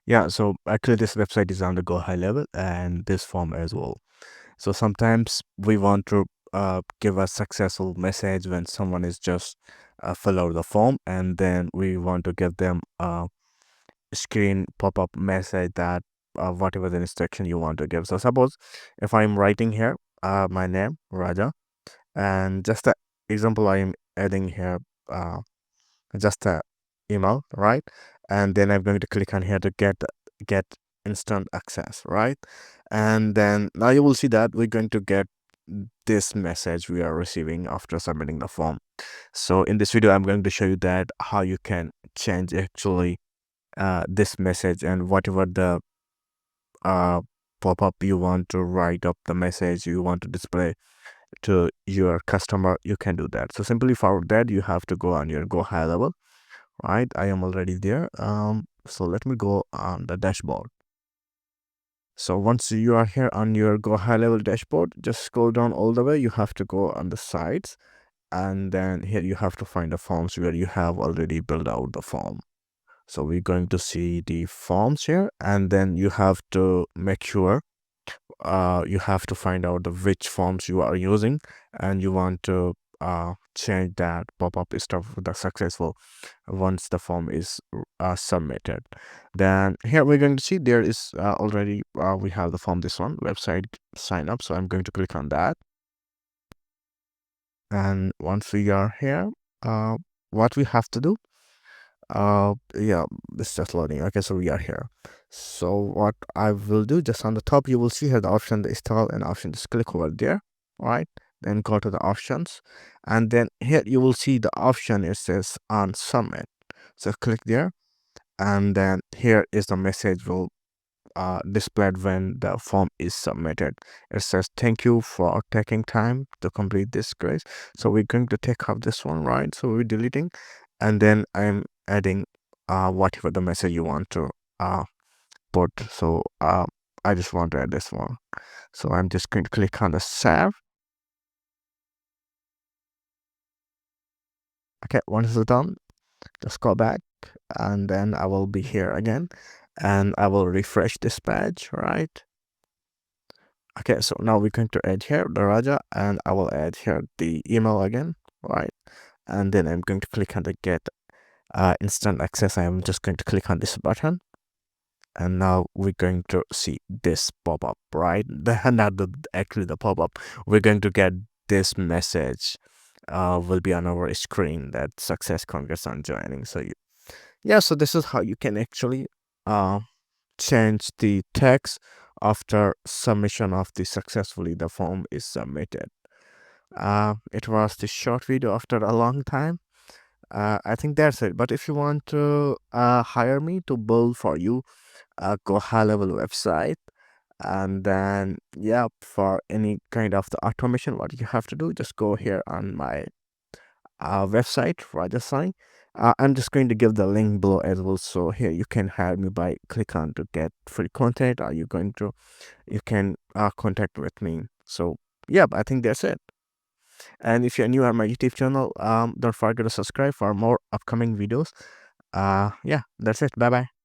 Yeah, so actually this website is on the Go High level and this form as well. So sometimes we want to give a successful message when someone is just fill out the form, and then we want to give them a screen pop-up message that whatever the instruction you want to give. So suppose if I'm writing here my name Raja, and just a example I am adding here uh, just a email, right? And then I'm going to click on here to get instant access, right? And then now you will see that we're going to get this message we are receiving after submitting the form. So in this video I'm going to show you that how you can change actually this message, and whatever the uh pop-up you want to write up, the message you want to display to your customer, you can do that. So simply for that you have to go on your Go High level, right? I am already there. So let me go on the dashboard. So once you are here on your Go High level dashboard, just scroll down all the way. You have to go on the sides, and then here you have to find the forms where you have already built out the form. So we're going to see the forms here, and then you have to make sure you have to find out the which forms you are using, and you want to change that pop-up stuff with the successful once the form is submitted. Then here we're going to see there is already we have the form, this one, website sign up. So I'm going to click on that, and once we are here, what we have to do, yeah, it's just loading. Okay, so we are here. So what I will do, just on the top you will see here the option, the install and option. Just click over there, right? Then go to the options, and then here you will see the option, it says on submit. So click there, and then here is the message will displayed when the form is submitted. It says thank you for taking time to complete this quiz. So we're going to take off this one, right? So we're deleting, and then I'm adding whatever the message you want to put. So I just want to add this one, so I'm just going to click on the save. Okay, once it's done, just go back, and then I will be here again, and I will refresh this page, right? Okay, so now we're going to add here the Raja, and I will add here the email again, right? And then I'm going to click on the get instant access. I'm just going to click on this button, and now we're going to see this pop-up, right? Not the actually the pop-up. We're going to get this message will be on our screen that success congrats on joining. So yeah, so this is how you can actually uh change the text after submission of the successfully the form is submitted. It was the short video after a long time. I think that's it. But if you want to hire me to build for you a Go High level website, and then yeah, for any kind of the automation, what you have to do, just go here on my website, Rajasai. I'm just going to give the link below as well. So here you can hire me by click on to get free content, or you can contact with me. So yeah, I think that's it. And if you're new on my YouTube channel, don't forget to subscribe for more upcoming videos. Yeah, that's it. Bye bye.